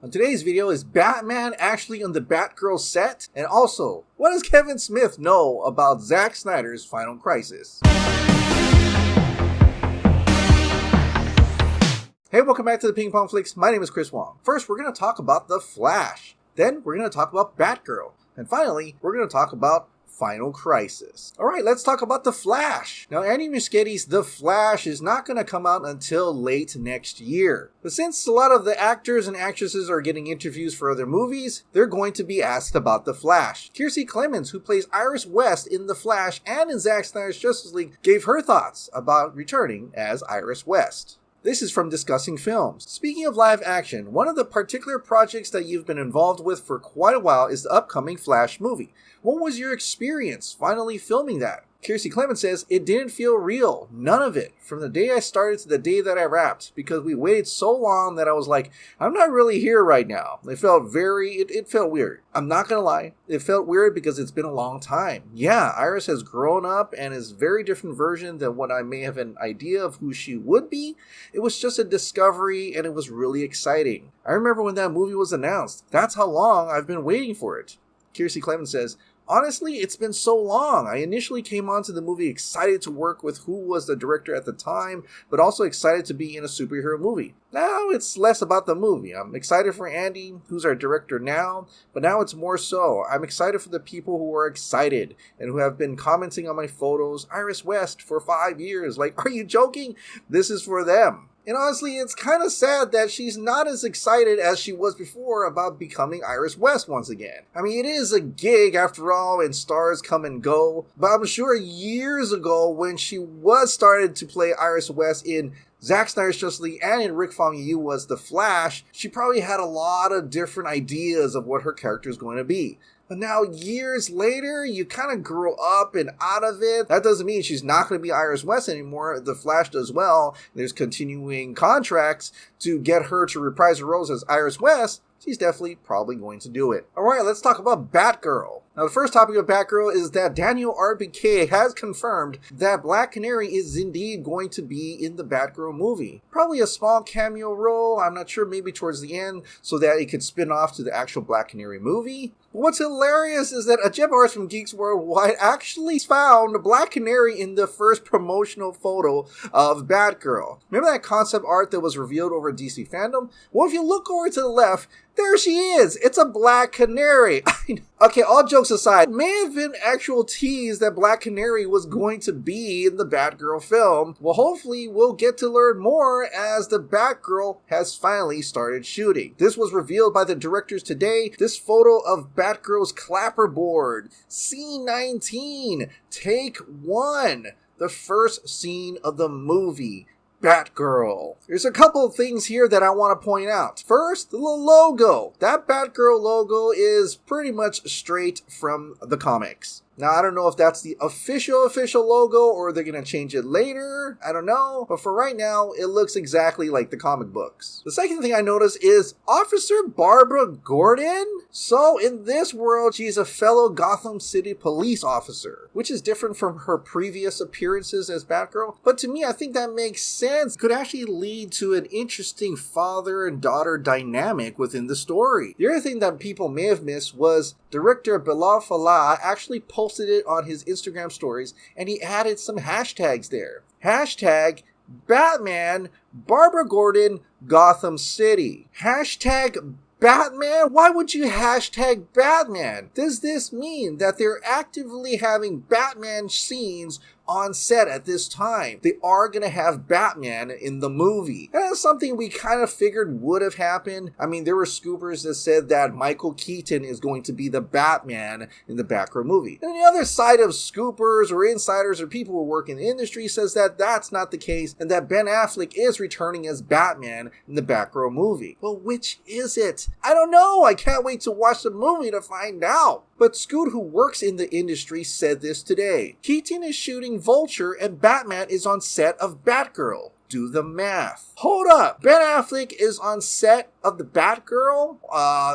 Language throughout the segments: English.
On today's video, is Batman actually on the Batgirl set? And also, what does Kevin Smith know about Zack Snyder's Final Crisis? Hey, welcome back to the Ping Pong Flix. My name is Chris Wong. First, we're going to talk about The Flash. Then, we're going to talk about Batgirl. And finally, we're going to talk about Final Crisis. Alright, let's talk about The Flash. Now, Andy Muschietti's The Flash is not going to come out until late next year. But since a lot of the actors and actresses are getting interviews for other movies, they're going to be asked about The Flash. Kiersey Clemons, who plays Iris West in The Flash and in Zack Snyder's Justice League, gave her thoughts about returning as Iris West. This is from Discussing Films. Speaking of live action, one of the particular projects that you've been involved with for quite a while is the upcoming Flash movie. What was your experience finally filming that? Kiersey Clemons says, it didn't feel real. None of it. From the day I started to the day that I wrapped. Because we waited so long that I was like, I'm not really here right now. It felt it felt weird. I'm not gonna lie. It felt weird because it's been a long time. Yeah, Iris has grown up and is a very different version than what I may have an idea of who she would be. It was just a discovery and it was really exciting. I remember when that movie was announced. That's how long I've been waiting for it. Kiersey Clemons says, honestly, it's been so long. I initially came onto the movie excited to work with who was the director at the time, but also excited to be in a superhero movie. Now it's less about the movie. I'm excited for Andy, who's our director now, but now it's more so. I'm excited for the people who are excited and who have been commenting on my photos, Iris West, for 5 years. Like, are you joking? This is for them. And honestly, it's kind of sad that she's not as excited as she was before about becoming Iris West once again. I mean, it is a gig after all, and stars come and go. But I'm sure years ago when she was started to play Iris West in Zack Snyder's Justice League and in Rick Fong-Yu was The Flash, she probably had a lot of different ideas of what her character is going to be. But now, years later, you kind of grow up and out of it. That doesn't mean she's not going to be Iris West anymore. The Flash does well. There's continuing contracts to get her to reprise her roles as Iris West. She's definitely probably going to do it. Alright, let's talk about Batgirl. Now, the first topic of Batgirl is that Daniel RBK has confirmed that Black Canary is indeed going to be in the Batgirl movie. Probably a small cameo role, I'm not sure, maybe towards the end, so that it could spin off to the actual Black Canary movie. But what's hilarious is that Ajeb Arts from Geeks Worldwide actually found Black Canary in the first promotional photo of Batgirl. Remember that concept art that was revealed over DC Fandom? Well, if you look over to the left, there she is! It's a Black Canary! Okay, all jokes aside, it may have been actual tease that Black Canary was going to be in the Batgirl film. Well, hopefully we'll get to learn more as the Batgirl has finally started shooting. This was revealed by the directors today. This photo of Batgirl's clapperboard. Scene 19, take 1. The first scene of the movie. Batgirl. There's a couple of things here that I want to point out. First, the logo. That Batgirl logo is pretty much straight from the comics. Now, I don't know if that's the official logo or they're going to change it later. I don't know. But for right now, it looks exactly like the comic books. The second thing I noticed is Officer Barbara Gordon. So in this world, she's a fellow Gotham City police officer, which is different from her previous appearances as Batgirl. But to me, I think that makes sense. Could actually lead to an interesting father and daughter dynamic within the story. The other thing that people may have missed was director Bilal Fallah actually posted it on his Instagram stories, and he added some hashtags there. Hashtag Batman, Barbara Gordon, Gotham City. Hashtag Batman? Why would you hashtag Batman? Does this mean that they're actively having Batman scenes on set at this time? They are going to have Batman in the movie. And that's something we kind of figured would have happened. I mean, there were scoopers that said that Michael Keaton is going to be the Batman in the Batgirl movie. And the other side of scoopers or insiders or people who work in the industry says that that's not the case and that Ben Affleck is returning as Batman in the Batgirl movie. Well, which is it? I don't know. I can't wait to watch the movie to find out. But Scoot, who works in the industry, said this today. Keaton is shooting Vulture and Batman is on set of Batgirl. Do the math. Hold up. Ben Affleck is on set of the Batgirl?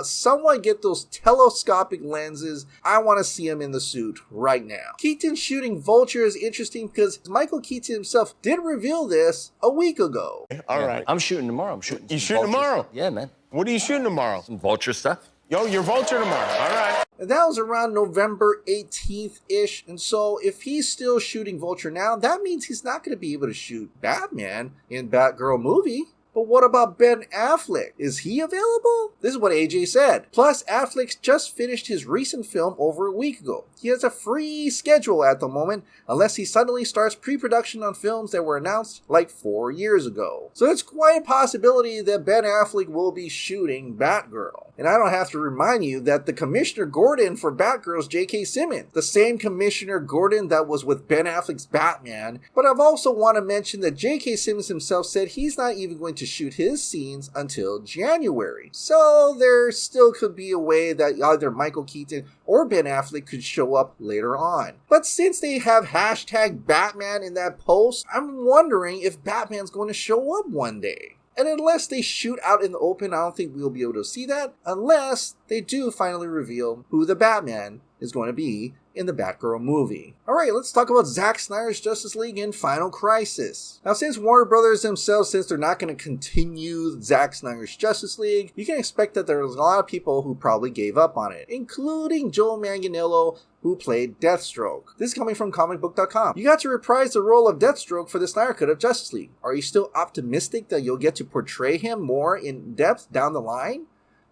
Someone get those telescopic lenses. I want to see him in the suit right now. Keaton shooting Vulture is interesting because Michael Keaton himself did reveal this a week ago. All right. I'm shooting tomorrow. You shooting tomorrow? Yeah, man. What are you shooting tomorrow? Some Vulture stuff. Yo, you're Vulture tomorrow. All right. And that was around November 18th-ish. And so if he's still shooting Vulture now, that means he's not going to be able to shoot Batman in Batgirl movie. But what about Ben Affleck? Is he available? This is what AJ said. Plus, Affleck's just finished his recent film over a week ago. He has a free schedule at the moment, unless he suddenly starts pre-production on films that were announced like 4 years ago. So it's quite a possibility that Ben Affleck will be shooting Batgirl. And I don't have to remind you that the Commissioner Gordon for Batgirl is J.K. Simmons, the same Commissioner Gordon that was with Ben Affleck's Batman. But I've also want to mention that J.K. Simmons himself said he's not even going to shoot his scenes until January. So there still could be a way that either Michael Keaton or Ben Affleck could show up later on. But since they have hashtag Batman in that post, I'm wondering if Batman's going to show up one day. And unless they shoot out in the open, I don't think we'll be able to see that, unless they do finally reveal who the Batman is going to be in the Batgirl movie. Alright, let's talk about Zack Snyder's Justice League in Final Crisis. Now, since Warner Brothers themselves, since they're not going to continue Zack Snyder's Justice League, you can expect that there's a lot of people who probably gave up on it, including Joe Manganiello, who played Deathstroke. This is coming from comicbook.com. You got to reprise the role of Deathstroke for the Snyder Cut of Justice League. Are you still optimistic that you'll get to portray him more in depth down the line?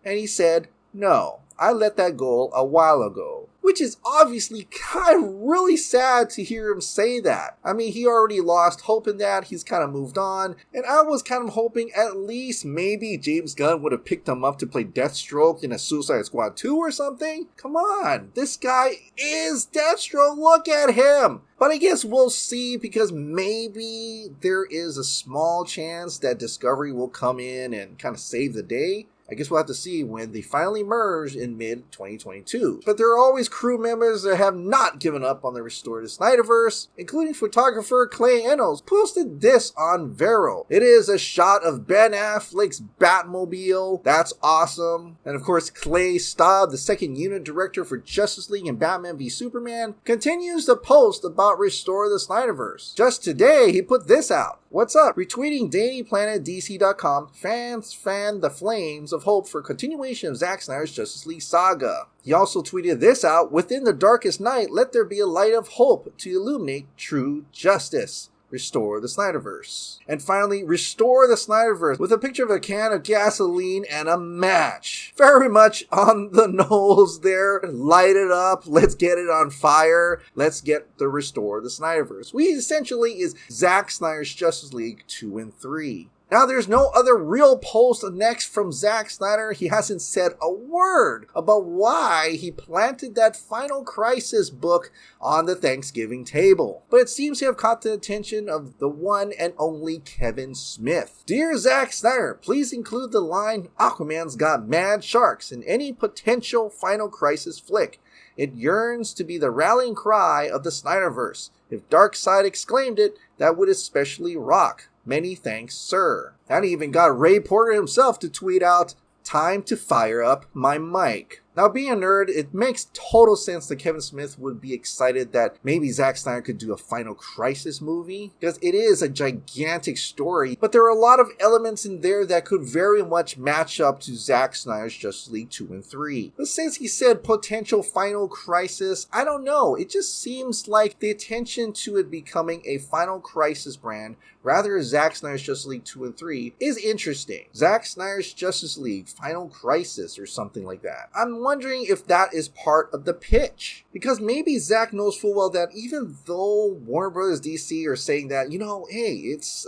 And he said, no, I let that go a while ago. Which is obviously kind of really sad to hear him say that. I mean, he already lost hope in that. He's kind of moved on. And I was kind of hoping at least maybe James Gunn would have picked him up to play Deathstroke in a Suicide Squad 2 or something. Come on. This guy is Deathstroke. Look at him. But I guess we'll see, because maybe there is a small chance that Discovery will come in and kind of save the day. I guess we'll have to see when they finally merge in mid-2022. But there are always crew members that have not given up on the Restore the Snyderverse, including photographer Clay Enos posted this on Vero. It is a shot of Ben Affleck's Batmobile. That's awesome. And of course, Clay Staub, the second unit director for Justice League and Batman v Superman, continues to post about Restore the Snyderverse. Just today, he put this out. What's up? Retweeting DailyPlanetDC.com, fans fan the flames of hope for continuation of Zack Snyder's Justice League saga. He also tweeted this out: within the darkest night, let there be a light of hope to illuminate true justice. Restore the Snyderverse. And finally, Restore the Snyderverse with a picture of a can of gasoline and a match. Very much on the nose there. Light it up. Let's get it on fire. Let's get the Restore the Snyderverse. We essentially is Zack Snyder's Justice League 2 and 3. Now, there's no other real post next from Zack Snyder. He hasn't said a word about why he planted that Final Crisis book on the Thanksgiving table. But it seems to have caught the attention of the one and only Kevin Smith. Dear Zack Snyder, please include the line, Aquaman's got mad sharks in any potential Final Crisis flick. It yearns to be the rallying cry of the Snyderverse. If Darkseid exclaimed it, that would especially rock. Many thanks, sir. And he even got Ray Porter himself to tweet out, time to fire up my mic. Now, being a nerd, it makes total sense that Kevin Smith would be excited that maybe Zack Snyder could do a Final Crisis movie, because it is a gigantic story, but there are a lot of elements in there that could very much match up to Zack Snyder's Justice League 2 and 3. But since he said potential Final Crisis, I don't know, it just seems like the attention to it becoming a Final Crisis brand, rather than Zack Snyder's Justice League 2 and 3, is interesting. Zack Snyder's Justice League, Final Crisis, or something like that. I'm wondering if that is part of the pitch. Because maybe Zack knows full well that even though Warner Brothers DC are saying that, you know, hey, it's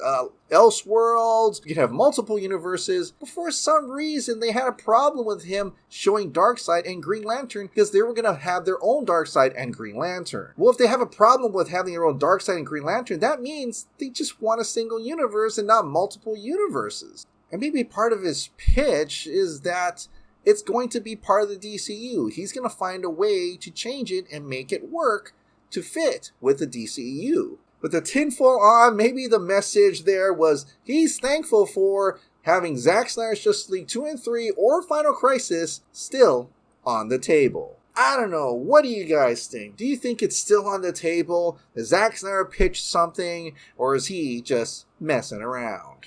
Elseworlds, you can have multiple universes, but for some reason they had a problem with him showing Darkseid and Green Lantern because they were going to have their own Darkseid and Green Lantern. Well, if they have a problem with having their own Darkseid and Green Lantern, that means they just want a single universe and not multiple universes. And maybe part of his pitch is that it's going to be part of the DCEU. He's going to find a way to change it and make it work to fit with the DCEU. But the tinfoil on, maybe the message there was he's thankful for having Zack Snyder's Justice League 2 and 3 or Final Crisis still on the table. I don't know. What do you guys think? Do you think it's still on the table? Has Zack Snyder pitched something? Or is he just messing around?